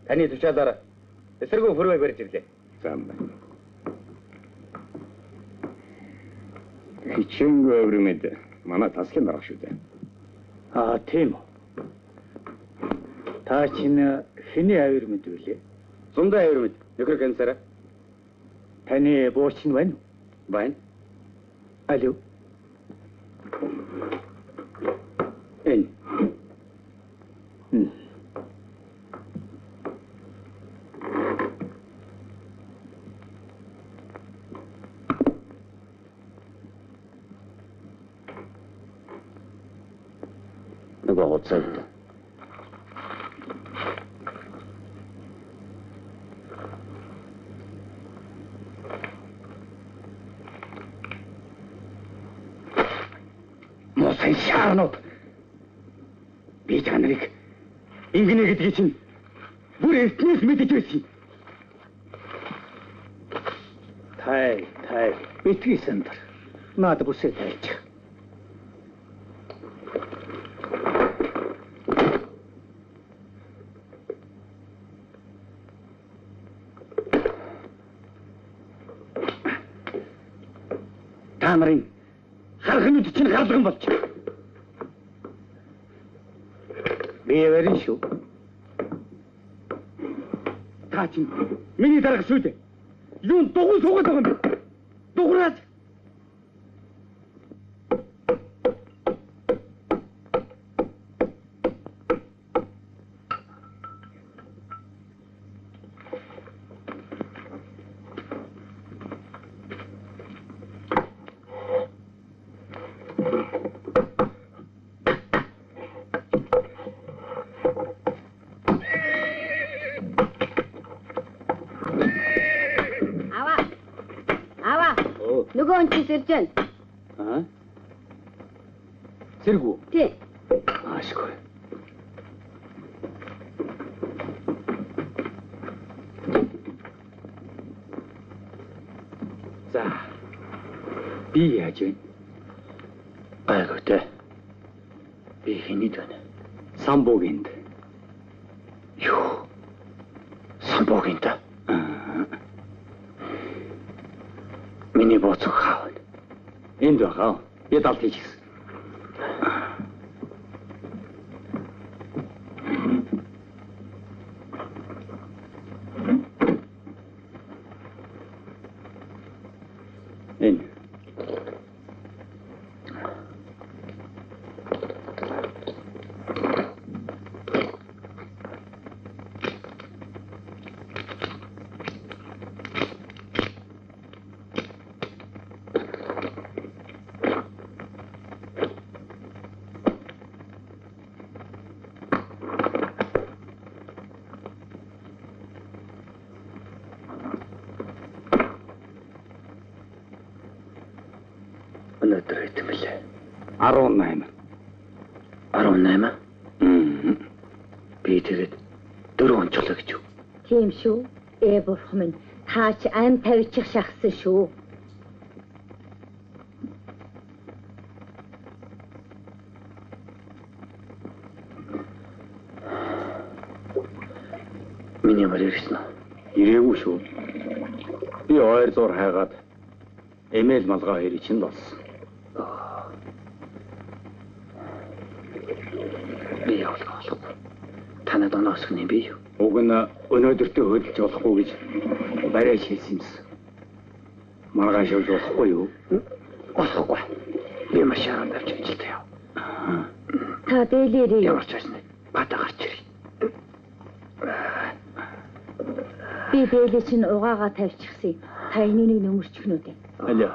Таны тушаалаар эсэргүү хөрвөө барьж ирлээ. Зам байна. Хичээнгүй өврмэд манай тасгийн дарга шүү дээ. Тийм үү. Та чинь хэний авир мэд вүлээ? Зундаа авир мэд. Нөхөр комиссараа. Таны бууч нь байна уу? Байна. Алуу. Энэ. Нөгөө гоцоод. Мосын шаарнууд. Би чанарыг ингэнэ гэдгийг чинь бүр эртнээс мэдэж байсан. Тай, битгий сандар. Наад бүсээ тайлж. Та нарын хархнууд чинь харлган болчих. Би ярин шүү. Та чинь миний дарга шүү дээ. Юун дугуй суугаад байгаа юм бэ? Дуграад. Нөгөө хүн чинь сэрж байна. Сэргүү. Тий. Аашгүй. За. Би яаж вэ? Гайгүйтэй. Би хинийд байна. Самбуугинд. Юу? Самбуугинд. Миний Миний бууцаг хаав. Энд байгаа. Би далд хийчихсэн. Энэ. Өнөөдөр хэдэн бэлээ? 18. 18 аа? Би тэгээд 4 онцлоо гэж юу? Тийм шүү. Бурхан минь таач ам тавьчих шахсан шүү. Миний мөр ирсэн үү? Ирээгүй шүү. Би ойр зур хайгаад эмээл малгай хоёрыг чинь болсон. Би явах болохгүй. Танад оноосгоны би юу? Уг нь өнөөдөртөө хөдөлж болохгүй гэж барай шилсэн юмсан. Маргааш явж болохгүй юу? Болохгүй. Би машинаар давж ажилдаа яв. Та дээлээрээ Ямар ч байсан бата гарч ирээ. би дээлээ чинь угаагаа тавьчихсан. Та энэнийг нөмөрчих нүдэ. Алиа.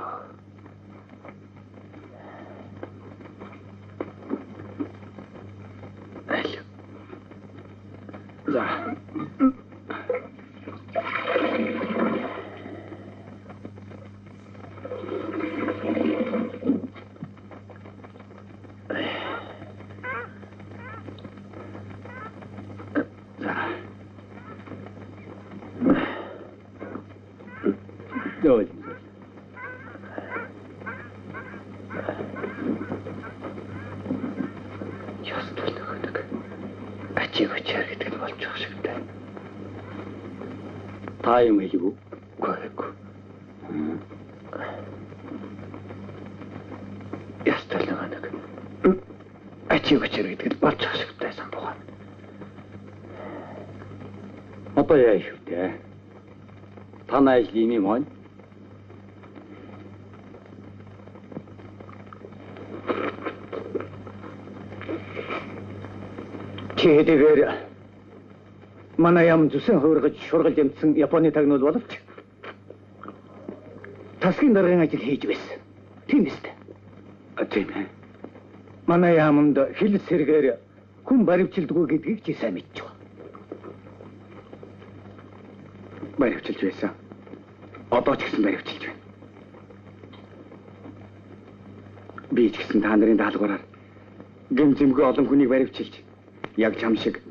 Аль. За. Ой. Ястул өгдөг. Ачиг өчөр гэдэг нь болж байгаа шиг дээ. Та юм хэлгүй. Гойгүй. Ястул өгдөг. Ачиг өчөр гэдэг нь болж байгаа шиг байсан бохоо. Одоо яа шүү дээ. Танай ажил юм уу? Тэдгээр манай ям зүсэн хуургаж шургалж ямдсан Японы тагнуул боловч тасгийн даргын ажил хийж байсан. Тийм үстэй. Тийм ээ. Манай яманд хил сэргээр хүн баривчилдгүй гэдгийг чи сайн мэдж байгаа. Баривчилж байсан. Одоо ч гэсэн баривчилж байна. Би ч гэсэн та нарын даалгавраар гэмзэмгүй олон хүнийг баривчилж яг чам шиг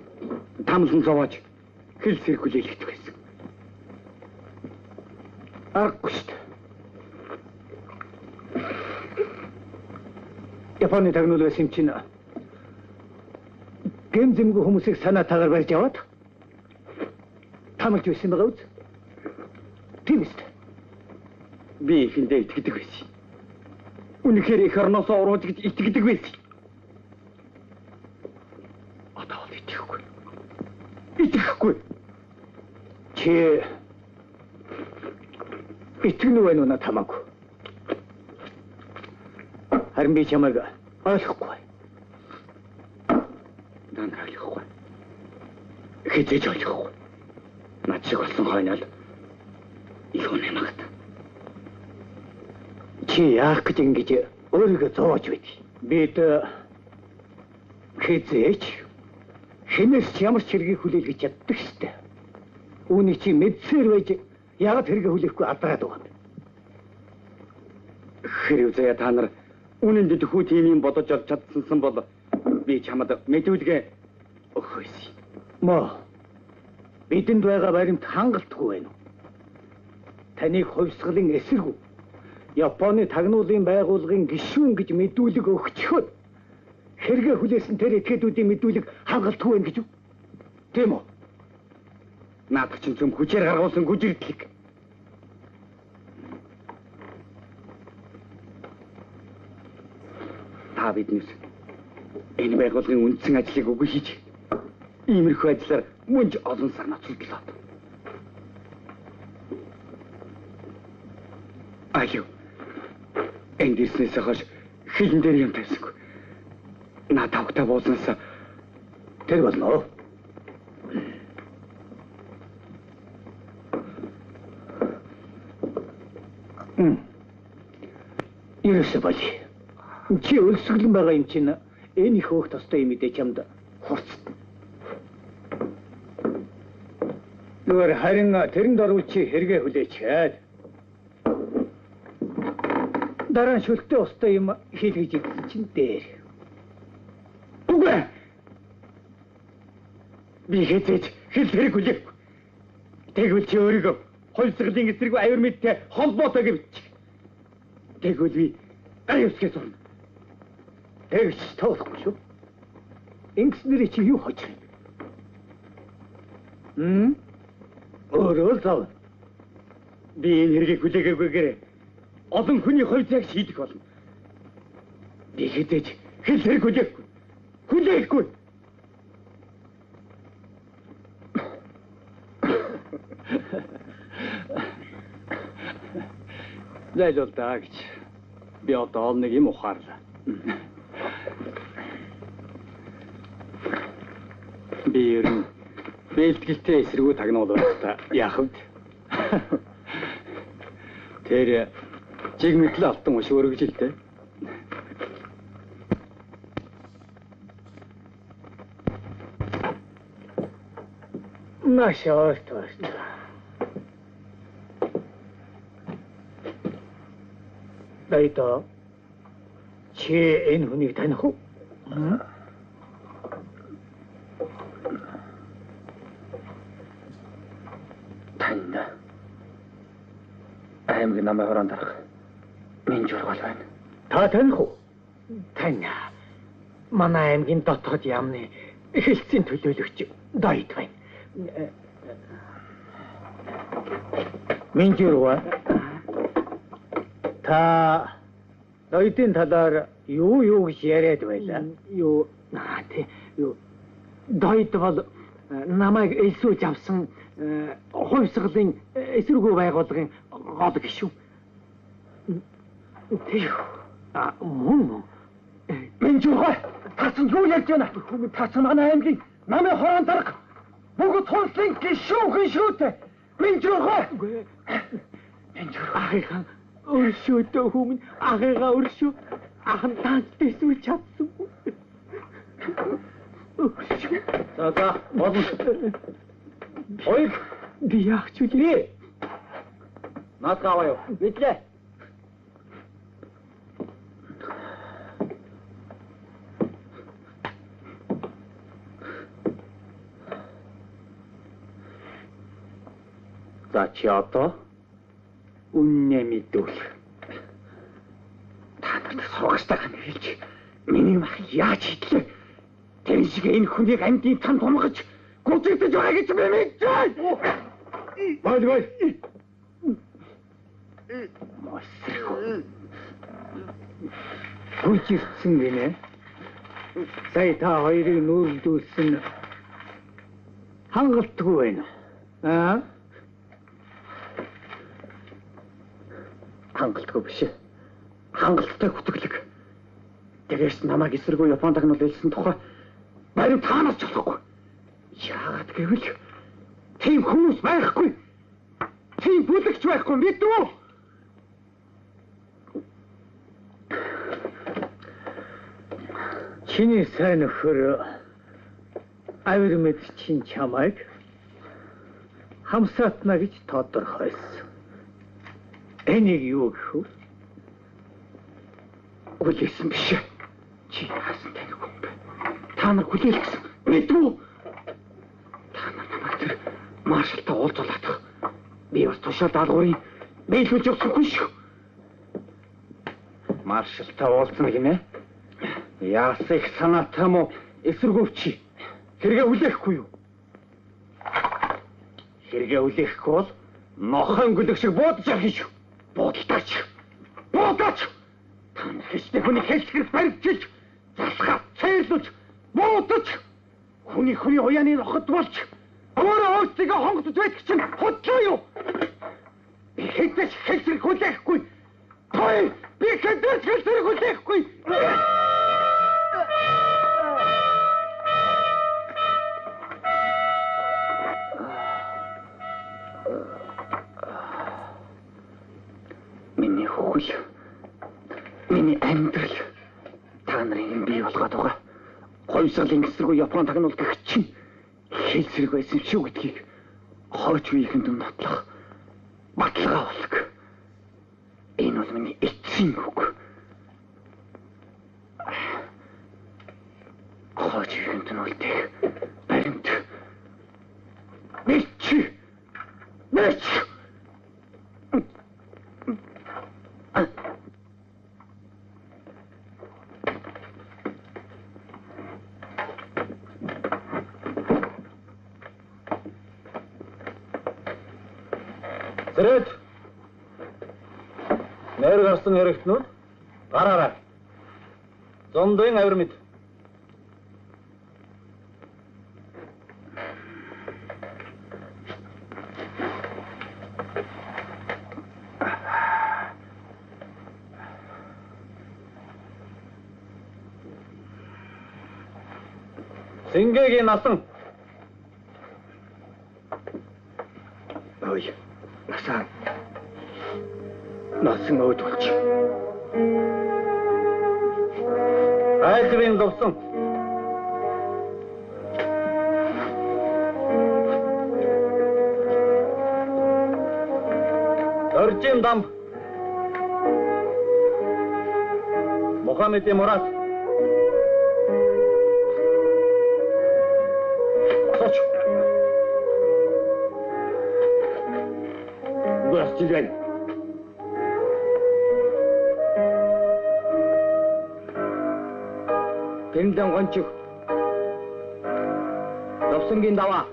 тамлан зовоож хэл сэрэг хүлээлгэж байсан. Аргагүй шүү дээ. Японы тагнуул байсан чинь гэмзэмгүй хүмүүсийг санаа тагаар барьж аваад тамалж байсан байгаа үз. Тийм үстэй. Би ихэндээ итгэдэг байсан. Үнэхээр их орноосоо урууж гэж итгэдэг байсан. Одоо бол итгэхгүй. Итгэхгүй. Чи итгэнэ вэ нүна тамаагүй. Харин би чамайг ойлгохгүй. Дан ойлгохгүй. Хизээж ойлгохгүй. Над шиг болсон хойнол юу нэмэгт. Чи яах гэж ингэж өөрийгөө зовоож байд. Бид хизээж хинээс ч ямар ч хэргийг хүлээлгэж чаддаг штэ. Үүнийг чи мэдсээр байж яагаад хэрэгээ хүлээхгүй адраад байгаа юм. Хэрэг заяа та нар үнэн дэдхүү тийм юм бодож олж чадсан бол би чамд мэдүүлгээ өгөх байсан. Мөө бидэнд байгаа баримт хангалтгүй байна уу? Таныг хувьсгалын эсэргүү Японы тагнуулын байгууллагын гишүүн гэж мэдүүлэг өгчхөд хэрэгээ хүлээсэн тэр этгээдүүдийн мэдүүлэг хангалтгүй байна гэж үү? Тийм үү? Наадах чинь зөв хүчээр гаргуулсан гүжирдлэг. та биднээс энэ байгууллагын үндсэн ажлыг үгүй хийж иймэрхүү ажиллаар мөн ч олон сар ноцолдлоо. Аюу. Энд ирснээс хойш хилэн дээр юм тавьсангүй. Наа тавхтаа бууснаас тэр болно. Ерөөсөө боли. Чи өлсгөлэн байгаа юм чинь энэ их хөөх тостой юм мэдээ чамд хурцсан. Зүгээр харин тэрэнд орвол чи хэрэгэ хүлээчээд. Дараа нь шүлтээ устай юм хийлгэж ирсэн чинь дээр. Үгүй. Би хэзээ хэл хэрэг хүлээхгүй. Тэгвэл чи өөрийгөө хольцголын эсрэг аюур мэдтэй холбоотой гэвч. Тэгвэл би аюусгээс орно. Тэгж тоолохгүй шүү. Ингэснээр чи юу хожих юм? Өөрөө зав. Би энэ хэргийг хүлээгээгээр олон хүний хойцоог шийдэх болно. Би хэзээж хэл хэрэг хүлээхгүй. Хүлээхгүй. Зайлшгүй гэж би одоо нэг юм ухаарлаа. Би ер нь бэлтгэлтэй эсрэгүү тагнуул байхдаа яах вэ? Тэр чиг мэдлээ алтан уш өргөжилтэй. Машаа тост. Дайта чи энэ хүнийг таних уу? Таньна. Аймаг намайг хорон дарах. Минь жургал байна. Та таних уу? Таньна. Манай аймгийн дотоод яамны хэлцийн төлөөлөгч Дайт байна. Минь жургал. Та Дайтын талаар юу гэж яриад байлаа? Юу Дайт бол намайг элсүүж авсан хувьсгалын эсэргүү байгууллагын гол гишүүн. Тэг. Мөн. Минь жургал. Тасан юу ярьж байна? Тасан манай аймгийн намайг хорон дарах. Бүгд хонслын гишүүн шүүтэй. Минь жургал. Минь жургал. Өршөөдөө хүмүн агайгаа өршөө ахан таанчтай сүүж чадсангүй. За болно. Ой би яах ч үгүй. Наад аваа юу? Битлээ. За чи одоо үнэ мэдүүл. Та нарт сургалтаа гань хэлж миний мах яаж хийдлээ? Тэр шиг энэ хүнийг амьдын танд тумгаж гүцэгдэж байгаа гэж би мэдээ. Бай. Мосроо. Гүцэгдсэн гинэ. Сая та хоёрыг нүүрлдүүлсэн хангалтгүй байна. Аа? Хангалтгүй биш. Хангалттай хүтгэлэг. Тэгээс намайг эсэргүү Японд тагнуул хэлсэн тухай барив таанаас болохгүй. Яагаад гэвэл тийм хүмүүс байхгүй. Тийм бүлэгч байхгүй мэдвүү. Чиний сайн нөхөр авир мэд чин чамайг хамсаатна гэж тодорхойлсон. Энийг юу гэх вэ? Хүлээсэн биш. Чи хаасан таних юм бэ? Та нар хүлээлгэсэн. Мэдвүү? Та нар намайг тэр маршалтай уулзуулах. Би бас тушаал даалгаврын биелүүлж өгсөнгүй шүү. Маршалтай уулзна гинэ? Яас их санаатай мó эсэргүүвчи. Хэрэгэ хүлээхгүй юу? Хэрэгэ хүлээхгүй бол нохон гүлэг шиг буудаж явах шүү. Буудалтай. Та нар хэстэй хүний хэлцгэрэг баривчилж засгаад цээрлүүлж муудаж хүний уяаны ноход болж өөрөө өөрсдөө хонгодож байдаг чинь худлаа юу? Би хэдэж хэлсрэг хүлээхгүй. Той би хэдэж хэлсрэг хүлээхгүй. Миний хөл, миний амьдрал та нарын бий болгоод байгаа. Хойсгалын эсрэг Япон тагнуул гэх чинь хэлсрэг байсан шүү гэдгийг хойч үеийнхэн нотлох баталгаа болг. Энэ бол миний эцсийн үг. Хойч үеийнхэн нотлох баримт. Мэч. Зэрэг нэр гарсан хэрэгтнүүд гараарай. Зондын авир мэд. Сингэгийн насан. Ой. Насан өөд болж. Айлбын довсон. Оржин дамб. Мухаммед Мурат. Соч. Здравствуйте. Гэнлэн гончих. Довсонгийн даваа.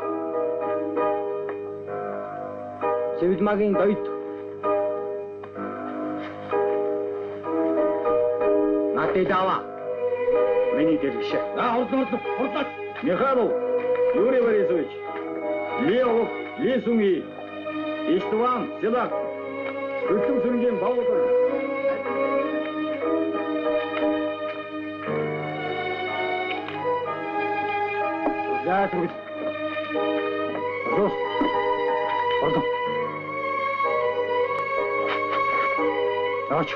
Сэвэлмагийн доёд. Нати даваа. Миний дэлгэшээ. Хурдлаач. Михайлов, Юрий Борисович, Леов, Лисунги, Иштван, Селак, Хөтлөм сүрэнгийн Баатар. За түргэл. Рус. Ордон. Аач.